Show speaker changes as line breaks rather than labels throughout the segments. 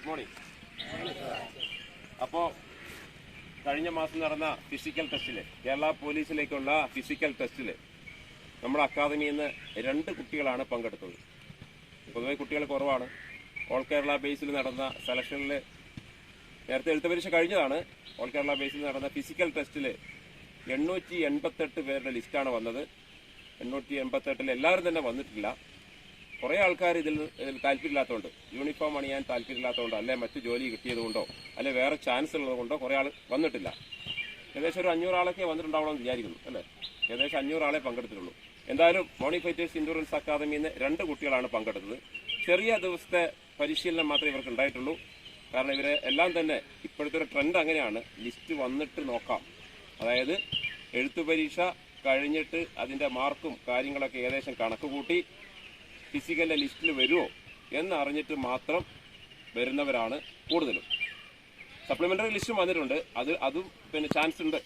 Morning. അപ്പോൾ കഴിഞ്ഞ മാസം നടന്ന ഫിസിക്കൽ ടെസ്റ്റിൽ, കേരള പോലീസിലേക്കുള്ള ഫിസിക്കൽ ടെസ്റ്റിൽ നമ്മുടെ അക്കാദമിയിൽ നിന്ന് 2 കുട്ടികളാണ് പങ്കെടുത്തത്. പൊതുവെ കുട്ടികൾ കുറവാണ്. ഓൾ കേരള ബേസിൽ നടന്ന സെലക്ഷനിൽ നേരത്തെ എഴുത്ത് പരീക്ഷ കഴിഞ്ഞതാണ്. ഓൾ കേരള ബേസിൽ നടന്ന ഫിസിക്കൽ ടെസ്റ്റിൽ 888 പേരുടെ ലിസ്റ്റാണ് വന്നത്. 888 എല്ലാവരും തന്നെ വന്നിട്ടില്ല. കുറേ ആൾക്കാർ ഇതിൽ താല്പര്യമില്ലാത്തതുകൊണ്ട്, യൂണിഫോം അണിയാൻ താല്പര്യമില്ലാത്തതുകൊണ്ടോ, അല്ലെ മറ്റു ജോലി കിട്ടിയതുകൊണ്ടോ, അല്ലെ വേറെ ചാൻസ് ഉള്ളതുകൊണ്ടോ കുറേ ആൾ വന്നിട്ടില്ല. ഏകദേശം ഒരു 500 ആളൊക്കെ വന്നിട്ടുണ്ടാവണമെന്ന് വിചാരിക്കുന്നു, അല്ലേ? ഏകദേശം 500 ആളെ പങ്കെടുത്തിട്ടുള്ളൂ. എന്തായാലും മോർണിംഗ് ഫൈറ്റേഴ്സ് ഇൻഡ്യൂറൻസ് അക്കാദമിയിൽ നിന്ന് 2 കുട്ടികളാണ് പങ്കെടുത്തത്. ചെറിയ ദിവസത്തെ പരിശീലനം മാത്രമേ ഇവർക്ക് ഉണ്ടായിട്ടുള്ളൂ. കാരണം ഇവരെ എല്ലാം തന്നെ ഇപ്പോഴത്തെ ഒരു ട്രെൻഡ് അങ്ങനെയാണ്, ലിസ്റ്റ് വന്നിട്ട് നോക്കാം. അതായത് എഴുത്തു പരീക്ഷ കഴിഞ്ഞിട്ട് അതിൻ്റെ മാർക്കും കാര്യങ്ങളൊക്കെ ഏകദേശം കണക്ക് കൂട്ടി ഫിസിക്കലിൻ്റെ ലിസ്റ്റിൽ വരുമോ എന്നറിഞ്ഞിട്ട് മാത്രം വരുന്നവരാണ് കൂടുതലും. സപ്ലിമെൻ്ററി ലിസ്റ്റും വന്നിട്ടുണ്ട്. അതും പിന്നെ ചാൻസ് ഉണ്ട്.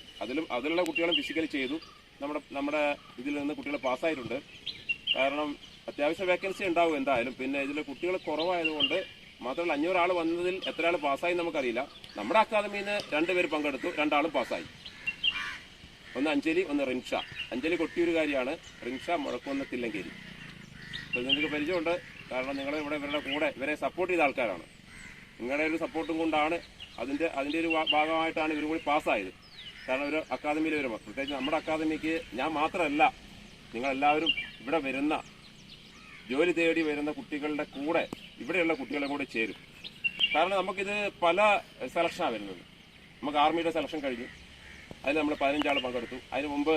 അതിലുള്ള കുട്ടികളും ഫിസിക്കൽ ചെയ്തു. നമ്മുടെ ഇതിൽ നിന്ന് കുട്ടികൾ പാസ്സായിട്ടുണ്ട്. കാരണം അത്യാവശ്യം വേക്കൻസി ഉണ്ടാവും എന്തായാലും. പിന്നെ ഇതിൽ കുട്ടികൾ കുറവായതുകൊണ്ട് മാത്രമല്ല, 500 ആൾ വന്നതിൽ എത്ര ആൾ പാസ്സായി നമുക്കറിയില്ല. നമ്മുടെ അക്കാദമിയിൽ നിന്ന് 2 പേര് പങ്കെടുത്തു, 2 ആളും പാസ്സായി. ഒന്ന് അഞ്ജലി, ഒന്ന് റിൻഷ. അഞ്ജലി കൊട്ടിയൂരുകാരിയാണ്, റിൻഷ മുഴക്കുന്നത്തില്ലങ്കേരി. അപ്പോൾ നിങ്ങൾക്ക് പരിചയമുണ്ട്. കാരണം നിങ്ങൾ ഇവരുടെ കൂടെ ഇവരെ സപ്പോർട്ട് ചെയ്ത ആൾക്കാരാണ്. നിങ്ങളുടെ ഒരു സപ്പോർട്ടും കൊണ്ടാണ് അതിൻ്റെ ഒരു ഭാഗമായിട്ടാണ് ഇവരും കൂടി പാസ്സായത്. കാരണം ഒരു അക്കാദമിയിൽ വരുമ്പോൾ, പ്രത്യേകിച്ച് നമ്മുടെ അക്കാദമിക്ക് ഞാൻ മാത്രമല്ല, നിങ്ങളെല്ലാവരും ഇവിടെ വരുന്ന ജോലി തേടി വരുന്ന കുട്ടികളുടെ കൂടെ ഇവിടെയുള്ള കുട്ടികളെ കൂടെ ചേരും. കാരണം നമുക്കിത് പല സെലക്ഷനാണ് വരുന്നത്. നമുക്ക് ആർമിയുടെ സെലക്ഷൻ കഴിഞ്ഞു, അതിന് നമ്മൾ 15 ആൾ പങ്കെടുത്തു. അതിന് മുമ്പ്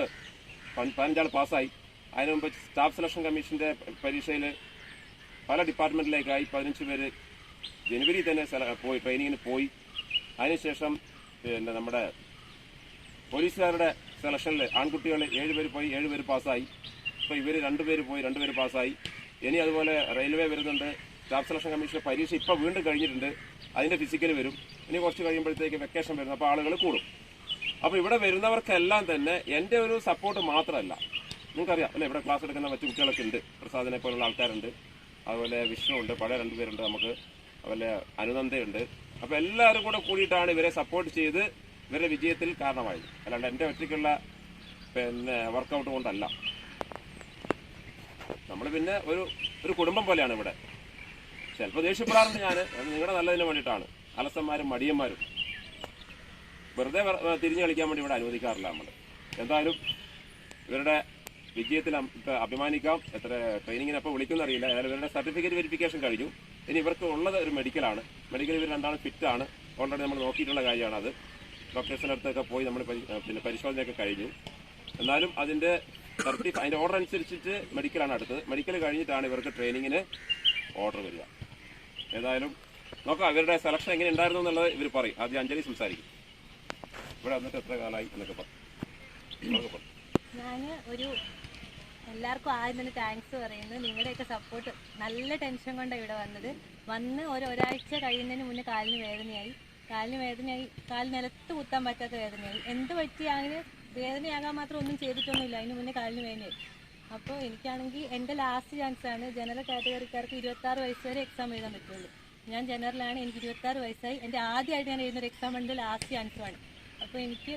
15 ആൾ പാസ്സായി. അതിന് മുമ്പ് സ്റ്റാഫ് സെലക്ഷൻ കമ്മീഷൻ്റെ പരീക്ഷയിൽ പല ഡിപ്പാർട്ട്മെൻറ്റിലേക്കായി 15 പേര് ജനുവരി തന്നെ പോയി ട്രെയിനിങ്ങിന് പോയി. അതിനുശേഷം പിന്നെ നമ്മുടെ പോലീസുകാരുടെ സെലക്ഷനിൽ ആൺകുട്ടികൾ 7 പേര് പോയി, 7 പേര് പാസ്സായി. ഇപ്പോൾ ഇവർ 2 പേര് പോയി, 2 പേര് പാസ്സായി. ഇനി അതുപോലെ റെയിൽവേ വരുന്നുണ്ട്. സ്റ്റാഫ് സെലക്ഷൻ കമ്മീഷൻ പരീക്ഷ ഇപ്പോൾ വീണ്ടും കഴിഞ്ഞിട്ടുണ്ട്. അതിൻ്റെ ഫിസിക്കൽ വരും. ഇനി കുറച്ച് കഴിയുമ്പോഴത്തേക്ക് വെക്കേഷൻ വരുന്നു, അപ്പോൾ ആളുകൾ കൂടും. അപ്പോൾ ഇവിടെ വരുന്നവർക്കെല്ലാം തന്നെ എൻ്റെ ഒരു സപ്പോർട്ട് മാത്രമല്ല, നിങ്ങൾക്കറിയാം അല്ലേ, ഇവിടെ ക്ലാസ് എടുക്കുന്ന മറ്റു കുട്ടികളൊക്കെ ഉണ്ട്. പ്രസാദിനെ പോലുള്ള ആൾക്കാരുണ്ട്, അതുപോലെ വിഷ്ണു ഉണ്ട്, പഴയ 2 പേരുണ്ട് നമുക്ക്, അതുപോലെ അനുനന്ദയുണ്ട്. അപ്പോൾ എല്ലാവരും കൂടെ കൂടിയിട്ടാണ് ഇവരെ സപ്പോർട്ട് ചെയ്ത് ഇവരുടെ വിജയത്തിൽ കാരണമായത്. അല്ലാണ്ട് എൻ്റെ ഒറ്റയ്ക്കുള്ള പിന്നെ വർക്കൗട്ട് കൊണ്ടല്ല. നമ്മൾ പിന്നെ ഒരു കുടുംബം പോലെയാണ് ഇവിടെ. ചിലപ്പോൾ ദേഷ്യപ്പെടാറുണ്ട് ഞാൻ, നിങ്ങളുടെ നല്ലതിന് വേണ്ടിയിട്ടാണ്. അലസന്മാരും മടിയന്മാരും വെറുതെ തിരിഞ്ഞു കളിക്കാൻ വേണ്ടി ഇവിടെ അനുവദിക്കാറില്ല നമ്മൾ. എന്തായാലും ഇവരുടെ വിജയത്തിൽ അഭിമാനിക്കാം. എത്ര ട്രെയിനിങ്ങിന് അപ്പോൾ വിളിക്കുന്നറിയില്ല. അതായത് ഇവരുടെ സർട്ടിഫിക്കറ്റ് വെരിഫിക്കേഷൻ കഴിഞ്ഞു. ഇനി ഇവർക്ക് ഉള്ളത് ഒരു മെഡിക്കലാണ്. മെഡിക്കൽ ഇവർ 2 ആളും ഫിറ്റാണ്. ഓൾറെഡി നമ്മൾ നോക്കിയിട്ടുള്ള കാര്യമാണ്. അത് ഡോക്ടേഴ്സിൻ്റെ അടുത്തൊക്കെ പോയി നമ്മൾ പിന്നെ പരിശോധനയൊക്കെ കഴിഞ്ഞു. എന്നാലും അതിൻ്റെ അതിൻ്റെ ഓർഡർ അനുസരിച്ചിട്ട് മെഡിക്കലാണ് അടുത്തത്. മെഡിക്കൽ കഴിഞ്ഞിട്ടാണ് ഇവർക്ക് ട്രെയിനിങ്ങിന് ഓർഡർ വരിക. ഏതായാലും നോക്കാം ഇവരുടെ സെലക്ഷൻ എങ്ങനെ ഉണ്ടായിരുന്നു എന്നുള്ളത് ഇവർ പറയും. ആദ്യം അഞ്ജലി സംസാരിക്കും. ഇവിടെ വന്നിട്ട് എത്ര കാലമായി എന്നൊക്കെ പറയും.
ഞാൻ എല്ലാവർക്കും ആദ്യം തന്നെ താങ്ക്സ് പറയുന്നത്. നിങ്ങളുടെയൊക്കെ സപ്പോർട്ട്. നല്ല ടെൻഷൻ കൊണ്ടാണ് ഇവിടെ വന്ന് ഒരാഴ്ച കഴിയുന്നതിന് മുന്നേ കാലിന് വേദനയായി. കാല് നിലത്ത് കുത്താൻ പറ്റാത്ത വേദനയായി. എന്ത് പറ്റിയാണെങ്കിൽ വേദനയാകാൻ മാത്രം ഒന്നും ചെയ്തിട്ടൊന്നുമില്ല. അതിന് മുന്നേ കാലിന് വേദനയായി. അപ്പോൾ എനിക്കാണെങ്കിൽ എൻ്റെ ലാസ്റ്റ് ചാൻസാണ്. ജനറൽ കാറ്റഗറിക്കാർക്ക് 26 വയസ്സ് വരെ എക്സാം എഴുതാൻ പറ്റുള്ളൂ. ഞാൻ ജനറലാണ്, എനിക്ക് 26 വയസ്സായി. എൻ്റെ ആദ്യമായിട്ട് ഞാൻ എഴുതുന്നൊരു എക്സാം ഉണ്ട്, ലാസ്റ്റ് ചാൻസുമാണ്. അപ്പോൾ എനിക്ക്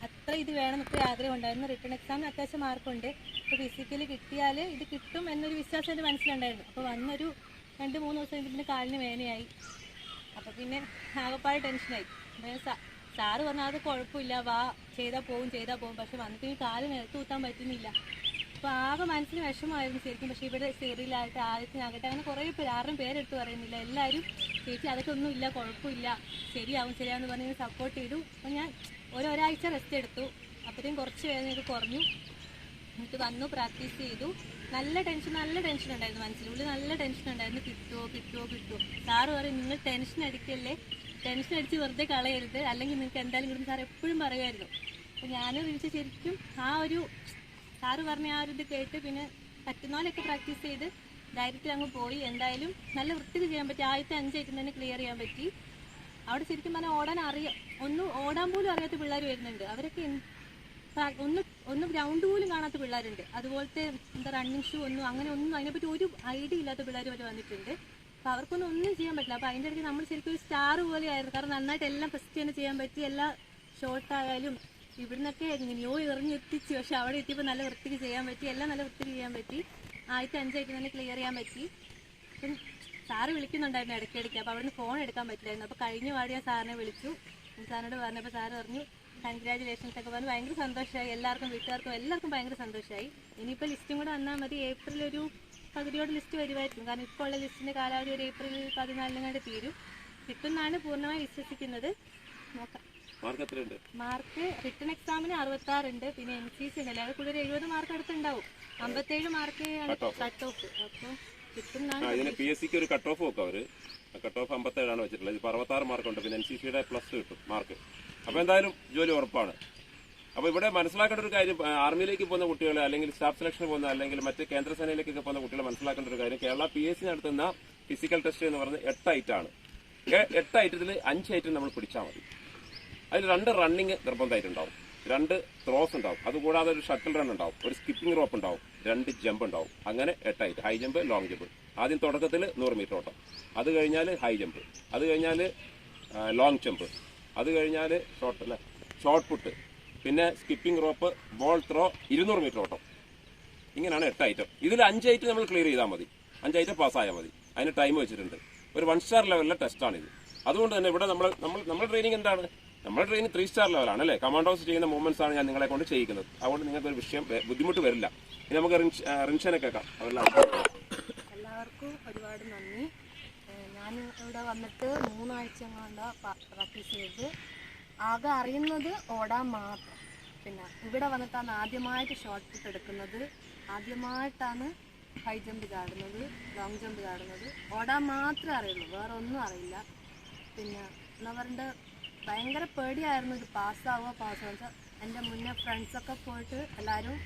അത്ര ഇത് വേണമെന്നൊക്കെ ആഗ്രഹം ഉണ്ടായിരുന്നു. റിട്ടേൺ എക്സാമിന് അത്യാവശ്യം മാർക്കുണ്ട്. അപ്പോൾ ഫിസിക്കലി കിട്ടിയാൽ ഇത് കിട്ടും എന്നൊരു വിശ്വാസം എൻ്റെ മനസ്സിലുണ്ടായിരുന്നു. അപ്പോൾ വന്നൊരു 2-3 ദിവസം പിന്നെ കാലിന് വേദനയായി. അപ്പോൾ പിന്നെ ആകെപ്പാട് ടെൻഷനായി. സാറ് പറഞ്ഞാൽ അത് കുഴപ്പമില്ല, വാ ചെയ്താൽ പോവും. പക്ഷെ വന്നിട്ട് ഈ കാല് നിലത്ത് കുത്താൻ പറ്റുന്നില്ല. അപ്പോൾ ആകെ മനസ്സിന് വിഷമമായിരുന്നു ശരിക്കും. പക്ഷേ ഇവിടെ സിറിയിലായിട്ട് ആദ്യത്തിനാകട്ടെ അങ്ങനെ കുറേ പേര്, 6 പേരെടുത്ത് പറയുന്നില്ല. എല്ലാവരും ചേച്ചി അതൊക്കെ ഒന്നുമില്ല, കുഴപ്പമില്ല, ശരിയാവുമെന്ന് പറഞ്ഞ് സപ്പോർട്ട് ചെയ്തു. അപ്പോൾ ഞാൻ ഒരാഴ്ച റെസ്റ്റ് എടുത്തു. അപ്പോഴത്തേക്കും കുറച്ച് വേദനയൊക്കെ കുറഞ്ഞു. എന്നിട്ട് വന്നു, പ്രാക്ടീസ് ചെയ്തു. നല്ല ടെൻഷൻ ഉണ്ടായിരുന്നു മനസ്സിനുള്ളിൽ. നല്ല ടെൻഷൻ ഉണ്ടായിരുന്നു. കിട്ടുമോ. സാറ് പറയും, നിങ്ങൾ ടെൻഷൻ അടിച്ച് വെറുതെ കളയരുത്, അല്ലെങ്കിൽ നിങ്ങൾക്ക് എന്തായാലും കിട്ടും സാർ എപ്പോഴും പറയുമായിരുന്നു. അപ്പോൾ ഞാനും വിളിച്ച് ശരിക്കും സാറ് പറഞ്ഞ ഇത് കേട്ട് പിന്നെ പറ്റുന്ന പോലെയൊക്കെ പ്രാക്ടീസ് ചെയ്ത് ധൈര്യത്തിൽ അങ്ങ് പോയി. എന്തായാലും നല്ല വൃത്തിക്ക് ചെയ്യാൻ പറ്റി. ആദ്യത്തെ 5 ഐറ്റം തന്നെ ക്ലിയർ ചെയ്യാൻ പറ്റി. അവിടെ ശരിക്കും പറഞ്ഞാൽ ഓടാൻ പോലും അറിയാത്ത പിള്ളേർ വരുന്നുണ്ട്. അവരൊക്കെ ഒന്ന് ഗ്രൗണ്ട് പോലും കാണാത്ത പിള്ളേരുണ്ട്. അതുപോലത്തെ റണ്ണിങ് ഷൂ അതിനെപ്പറ്റി ഒരു ഐഡിയ ഇല്ലാത്ത പിള്ളേർ വരെ വന്നിട്ടുണ്ട്. അപ്പൊ അവർക്കൊന്നും ഒന്നും ചെയ്യാൻ പറ്റില്ല. അപ്പൊ അതിന്റെ ഇടയ്ക്ക് നമ്മൾ ശരിക്കും ഒരു സ്റ്റാർ പോലെയായിരുന്നു. കാരണം നന്നായിട്ട് എല്ലാം ഫസ്റ്റ് തന്നെ ചെയ്യാൻ പറ്റി. എല്ലാ ഷോട്ടായാലും ഇവിടുന്നൊക്കെ എങ്ങനെയോ എറിഞ്ഞെത്തിച്ചു. പക്ഷെ അവിടെ എത്തിയപ്പോൾ നല്ല വൃത്തിക്ക് ചെയ്യാൻ പറ്റി. എല്ലാം നല്ല വൃത്തിക്ക് ചെയ്യാൻ പറ്റി. ആദ്യത്തെ 5 ഐറ്റം തന്നെ ക്ലിയർ ചെയ്യാൻ പറ്റി. അപ്പം സാറ് വിളിക്കുന്നുണ്ടായിരുന്നു ഇടയ്ക്കിടയ്ക്ക്. അപ്പോൾ അവിടുന്ന് ഫോൺ എടുക്കാൻ പറ്റില്ലായിരുന്നു. അപ്പോൾ കഴിഞ്ഞ പാടി ഞാൻ സാറിനെ വിളിച്ചു. സാറിനോട് പറഞ്ഞപ്പോൾ സാറ് പറഞ്ഞു കൺഗ്രാജുലേഷൻസ് ഒക്കെ പറഞ്ഞു. ഭയങ്കര സന്തോഷമായി. എല്ലാവർക്കും വീട്ടുകാർക്കും എല്ലാവർക്കും ഭയങ്കര സന്തോഷമായി. ഇനിയിപ്പോൾ ലിസ്റ്റും കൂടെ വന്നാൽ മതി. ഏപ്രിൽ ഒരു പകുതിയോട് ലിസ്റ്റ് വരുമായിരിക്കും. കാരണം ഇപ്പോൾ ഉള്ള ലിസ്റ്റിൻ്റെ കാലാവധി ഒരു ഏപ്രിൽ 14 തീരും. കിട്ടുമെന്നാണ് പൂർണ്ണമായി വിശ്വസിക്കുന്നത്. നോക്കാം. മാർക്ക് റിട്ടൺ എക്സാമിന് 66 ഉണ്ട്. പിന്നെ NCC ഉണ്ടല്ലോ, അത് കൂടുതൽ 70 മാർക്ക് അടുത്തുണ്ടാവും. 57 mark cut off. അപ്പോൾ
ഇതിന് PSC ഒരു കട്ട് ഓഫ് വെക്കും. അവര് കട്ട് ഓഫ് 57 വെച്ചിട്ടുള്ളത്. ഇപ്പൊ 66 മാർക്കുണ്ട്. പിന്നെ NCCയുടെ പ്ലസ് കിട്ടും മാർക്ക്. അപ്പൊ എന്തായാലും ജോലി ഉറപ്പാണ്. അപ്പൊ ഇവിടെ മനസ്സിലാക്കേണ്ട ഒരു കാര്യം, ആർമിയിലേക്ക് പോകുന്ന കുട്ടികൾ അല്ലെങ്കിൽ സ്റ്റാഫ് സെലക്ഷൻ പോകുന്ന അല്ലെങ്കിൽ മറ്റ് കേന്ദ്രസേനയിലേക്കൊക്കെ പോകുന്ന കുട്ടികൾ മനസ്സിലാക്കേണ്ട ഒരു കാര്യം, കേരള PSC നടത്തുന്ന ഫിസിക്കൽ ടെസ്റ്റ് എന്ന് പറയുന്നത് 8 ഐറ്റാണ്. 8 ഐറ്റത്തിൽ 5 ഐറ്റം നമ്മൾ പിടിച്ചാൽ മതി. അതിൽ 2 റണ്ണിങ് നിർബന്ധമായിട്ടുണ്ടാവും, 2 ത്രോസ് ഉണ്ടാവും, അതുകൂടാതെ ഒരു ഷട്ടിൽ റൺ ഉണ്ടാവും, ഒരു സ്കിപ്പിംഗ് റോപ്പ് ഉണ്ടാവും, 2 ജമ്പ് ഉണ്ടാവും. അങ്ങനെ 8 item. High jump, long jump. ആദ്യം തുടക്കത്തിൽ 100 മീറ്റർ ഓട്ടം, അത് കഴിഞ്ഞാൽ ഹൈ ജമ്പ്, അത് കഴിഞ്ഞാൽ ലോങ് ജമ്പ്, അത് കഴിഞ്ഞാൽ ഷോർട്ട് പുട്ട്, പിന്നെ skipping rope, ball throw, 200 metre ഓട്ടം. ഇങ്ങനെയാണ് 8 ഐറ്റം. ഇതിൽ 5 ഐറ്റം നമ്മൾ ക്ലിയർ ചെയ്താൽ മതി. 5 ഐറ്റം പാസ്സായാൽ മതി. അതിന് ടൈം വെച്ചിട്ടുണ്ട്. ഒരു 1 സ്റ്റാർ ലെവലിലെ ടെസ്റ്റാണിത്. അതുകൊണ്ട് തന്നെ ഇവിടെ നമ്മുടെ ട്രെയിനിങ് എന്താണ്? നമ്മുടെ ട്രെയിനിങ് 3 സ്റ്റാർ ലെവലാണ് അല്ലേ. കമാൻഡോസ് ചെയ്യുന്ന മൂവ്മെന്റ്സ് ആണ് ഞാൻ നിങ്ങളെ കൊണ്ട് ചെയ്യിക്കുന്നത്. അതുകൊണ്ട് നിങ്ങൾക്ക് ഒരു വിഷയം ബുദ്ധിമുട്ട് വരില്ല. ഇനി നമുക്ക് റിൻഷനെ കേൾക്കാം.
എല്ലാവർക്കും ഒരുപാട് നന്ദി. ഞാൻ ഇവിടെ വന്നിട്ട് 3 ആഴ്ച കൊണ്ട് പ്രാക്ടീസ് ചെയ്ത് ആകെ അറിയുന്നത് ഓടാൻ മാത്രം. പിന്നെ ഇവിടെ വന്നിട്ടാണ് ആദ്യമായിട്ട് ഷോർട്ട് പുട്ട് എടുക്കുന്നത്, ആദ്യമായിട്ടാണ് ഹൈ ജമ്പ് ചാടുന്നത്, ലോങ് ജമ്പ് ചാടുന്നത്. ഓടാൻ മാത്രമേ അറിയുള്ളൂ, വേറെ ഒന്നും അറിയില്ല. പിന്നെ എന്താ പറയണ്ട, ഭയങ്കര പേടിയായിരുന്നു ഇത് പാസ്സാവുക വെച്ചാൽ. എൻ്റെ മുന്നേ ഫ്രണ്ട്സൊക്കെ പോയിട്ട് എല്ലാവരും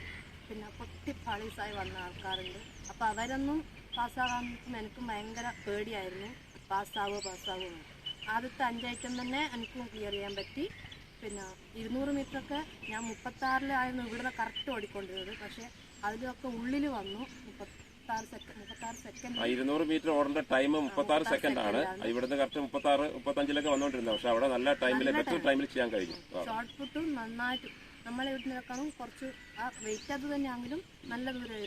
പിന്നെ പൊട്ടിപ്പാളീസായി വന്ന ആൾക്കാരുണ്ട്. അപ്പോൾ അവരൊന്നും പാസ്സാകാൻ എനിക്കും ഭയങ്കര പേടിയായിരുന്നു. പാസ്സാവുക. ആദ്യത്തെ 5 ഐറ്റം തന്നെ എനിക്കും ക്ലിയർ ചെയ്യാൻ പറ്റി. പിന്നെ 200 മീറ്ററൊക്കെ ഞാൻ 36-ലായിരുന്നു ഇവിടുന്ന് കറക്റ്റ് ഓടിക്കൊണ്ടിരുന്നത്. പക്ഷേ അതിലൊക്കെ ഉള്ളിൽ വന്നു 36 സെക്കൻഡ്.
200 മീറ്റർ ഓടേണ്ട ടൈം 36 സെക്കൻഡ് ആണ്. ഇവിടുന്ന് കറക്റ്റ് 36-35 വന്നോണ്ടിരുന്നത്. പക്ഷെ അവിടെ നല്ല ടൈമിൽ ബെറ്റർ ടൈമിൽ ചെയ്യാൻ കഴിഞ്ഞു.
ഷോർട്ട് പുട്ടും നന്നായിട്ട് നമ്മളെ വീട്ടിലേക്കാളും കുറച്ച് ആ വെയിറ്റ് അത് തന്നെയാണെങ്കിലും നല്ല ദൂരം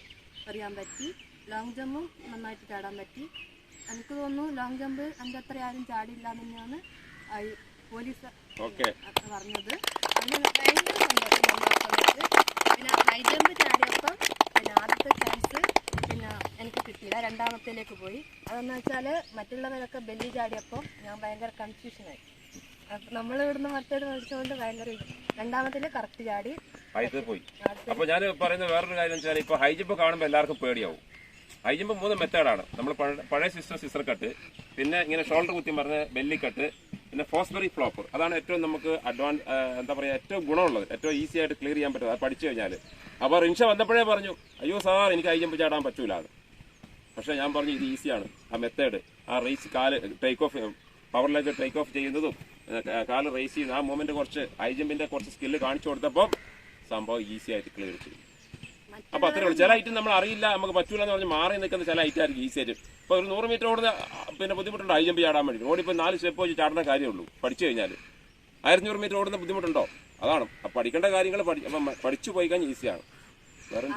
എറിയാൻ പറ്റി. ലോങ് ജമ്പും നന്നായിട്ട് ചാടാൻ പറ്റി. എനിക്ക് തോന്നുന്നു ലോങ് ജമ്പ് എൻ്റെ അത്ര ആരും ചാടില്ല എന്ന് തന്നെയാണ് പോലീസ് പറഞ്ഞത്. അതിന് ഭയങ്കര സന്തോഷം നന്നാക്കുന്നത്. പിന്നെ ഹൈ ജമ്പ് ചാടിയപ്പം പിന്നെ ആദ്യത്തെ ചാൻസ് പിന്നെ എനിക്ക് കിട്ടിയില്ല, രണ്ടാമത്തേലേക്ക് പോയി. അതെന്ന് വെച്ചാൽ മറ്റുള്ളവരൊക്കെ ബെല്ലി ചാടിയപ്പോൾ ഞാൻ ഭയങ്കര കൺഫ്യൂഷനായി. നമ്മൾ ഇവിടുന്ന് മറ്റേത് മേടിച്ചുകൊണ്ട് ഭയങ്കര രണ്ടാമത്തിൽ കറക്റ്റ് ചാടി
പോയി. അപ്പൊ ഞാൻ പറയുന്ന വേറൊരു കാര്യം വെച്ചാൽ, ഇപ്പൊ ഹൈ ജമ്പ് കാണുമ്പോൾ എല്ലാവർക്കും പേടിയാവും. ഹൈ ജമ്പ് 3 മെത്തേഡാണ്. നമ്മൾ പഴയ സിസ്റ്റർ കട്ട്, പിന്നെ ഇങ്ങനെ ഷോൾഡർ കുത്തി പറഞ്ഞ ബെല്ലി കട്ട്, പിന്നെ ഫോസ്ബറി ഫ്ലോപ്പർ. അതാണ് ഏറ്റവും നമുക്ക് എന്താ പറയുക, ഏറ്റവും ഗുണമുള്ളത്, ഏറ്റവും ഈസി ആയിട്ട് ക്ലിയർ ചെയ്യാൻ പറ്റും അത് പഠിച്ചു കഴിഞ്ഞാൽ. അപ്പോൾ റിൻഷ വന്നപ്പോഴേ പറഞ്ഞു, അയ്യോ സാർ എനിക്ക് ഹൈ ജമ്പ് ചാടാൻ പറ്റൂല. പക്ഷെ ഞാൻ പറഞ്ഞു ഇത് ഈസിയാണ്. ആ മെത്തേഡ്, ആ റേസ് കാല് ടേക്ക് ഓഫ്, പവറിലേക്ക് ടേക്ക് ഓഫ് ചെയ്യുന്നതും കാല് റേസ് ചെയ്യുന്ന ആ മൂവ്മെന്റ്, കുറച്ച് ഹൈ ജമ്പിന്റെ കുറച്ച് സ്കില്ല് കാണിച്ചു കൊടുത്തപ്പോൾ സംഭവം ഈസി ആയിട്ട് ക്ലിയർ ചെയ്യും. അപ്പൊ അത്രേ ഉള്ളൂ. ചില ഐറ്റം നമ്മൾ അറിയില്ല, നമുക്ക് പറ്റൂല എന്ന് പറഞ്ഞ് മാറി നിൽക്കുന്ന ചില ഐറ്റം ആയിരിക്കും ഈസി ആയിട്ട്. ഇപ്പൊ ഒരു 100 മീറ്റർ ഓടുന്ന പിന്നെ ബുദ്ധിമുട്ടുണ്ടോ ഹൈ ജമ്പ് ചാടാൻ വേണ്ടി? ഓടിപ്പോ 4 സ്റ്റെപ്പ് വെച്ച് ചാടേണ്ട കാര്യമുള്ളൂ പഠിച്ചു കഴിഞ്ഞാൽ. 1500 മീറ്റർ ഓടുന്ന ബുദ്ധിമുട്ടുണ്ടോ? അതാണ് പഠിക്കേണ്ട കാര്യങ്ങൾ. പഠിച്ചു പോയി കഴിഞ്ഞാൽ ഈസിയാണ്.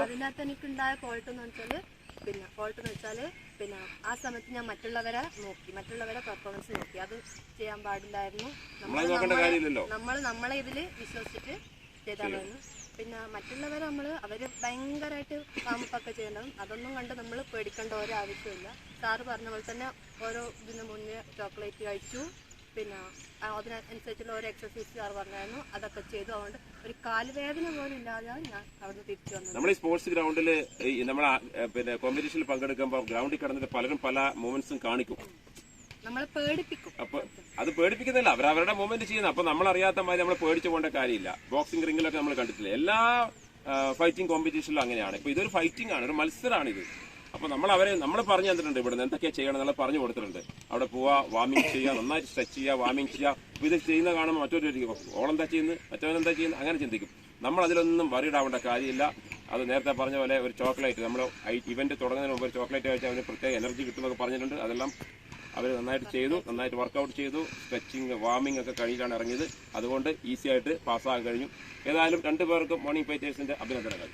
അതിനകത്ത് എനിക്കുണ്ടായ ഫോൾട്ട് എന്ന് വെച്ചാല് പിന്നെ ആ സമയത്ത് ഞാൻ മറ്റുള്ളവരെ പെർഫോമൻസ് നോക്കി. അത് ചെയ്യാൻ പാടില്ലായിരുന്നു. നമ്മളെ ഇതില് വിശ്വസിച്ചിട്ട് ചെയ്തായിരുന്നു. പിന്നെ മറ്റുള്ളവരെ അവര് ഭയങ്കരമായിട്ട് പാമ്പൊക്കെ ചെയ്യണം. അതൊന്നും കണ്ട് നമ്മൾ പേടിക്കേണ്ട ഓരോ ആവശ്യമില്ല. സാറ് പറഞ്ഞ പോലെ തന്നെ ഓരോ ഇതിന് മുന്നേ ചോക്ലേറ്റ് കഴിച്ചു. പിന്നെ അതിനനുസരിച്ചുള്ള ഓരോ എക്സസൈസ് സാർ പറഞ്ഞായിരുന്നു, അതൊക്കെ ചെയ്തു. അതുകൊണ്ട് ഒരു കാലുവേദന പോലും ഇല്ലാതെ ഞാൻ അവിടുന്ന് തിരിച്ചു വന്നത്.
നമ്മൾ ഈ സ്പോർട്സ് ഗ്രൗണ്ടിൽ നമ്മൾ പിന്നെ കോമ്പറ്റീഷനിൽ പങ്കെടുക്കുമ്പോൾ ഗ്രൗണ്ടിൽ കിടന്നിട്ട് പലരും പല മൂവ്മെന്റ്സും കാണിക്കും,
നമ്മളെ പേടിപ്പിക്കും.
അപ്പൊ അത് പേടിപ്പിക്കുന്നില്ല, അവരവരുടെ മൂവ്മെന്റ് ചെയ്യുന്നത്. അപ്പൊ നമ്മൾ അറിയാത്ത മാതിരി നമ്മൾ പേടിച്ചു പോകേണ്ട കാര്യമില്ല. ബോക്സിംഗ് റിംഗിലൊക്കെ നമ്മൾ കണ്ടിട്ടില്ല, എല്ലാ ഫൈറ്റിംഗ് കോമ്പറ്റീഷനിലും അങ്ങനെയാണ്. ഇപ്പൊ ഇതൊരു ഫൈറ്റിംഗ് ആണ്, ഒരു മത്സരമാണിത്. അപ്പൊ നമ്മൾ പറഞ്ഞു തന്നിട്ടുണ്ട്, ഇവിടുന്ന് എന്തൊക്കെയാ ചെയ്യണം എന്നുള്ള പറഞ്ഞു കൊടുത്തിട്ടുണ്ട്. അവിടെ പോവാ, വാമിംഗ് ചെയ്യുക, നന്നായിട്ട് സ്ട്രെച്ച് ചെയ്യുക, വാമിംഗ് ചെയ്യുക. അപ്പൊ ഇത് ചെയ്യുന്ന കാണുമ്പോൾ മറ്റൊരു ഓളെന്താ ചെയ്യുന്നത്, മറ്റവനെന്താ ചെയ്യുന്നത്, അങ്ങനെ ചിന്തിക്കും. നമ്മൾ അതിലൊന്നും വറിയിടാവേണ്ട കാര്യമില്ല. അത് നേരത്തെ പറഞ്ഞ പോലെ ഒരു ചോക്ലേറ്റ് നമ്മൾ ഇവന്റ് തുടങ്ങുന്നതിന് മുമ്പ് ഒരു ചോക്ലേറ്റ് കഴിച്ചാൽ അവന് പ്രത്യേക എനർജി കിട്ടുമെന്നൊക്കെ പറഞ്ഞിട്ടുണ്ട്. അതെല്ലാം അവർ നന്നായിട്ട് ചെയ്തു, നന്നായിട്ട് വർക്കൗട്ട് ചെയ്തു, സ്ട്രെച്ചിങ് വാമിംഗ് ഒക്കെ കഴിഞ്ഞിട്ടാണ് ഇറങ്ങിയത്. അതുകൊണ്ട് ഈസി ആയിട്ട് പാസ്സാകാൻ കഴിഞ്ഞു. ഏതായാലും രണ്ടുപേർക്കും മോർണിംഗ് ഫൈറ്റേഴ്സിന്റെ അഭിനന്ദനങ്ങൾ.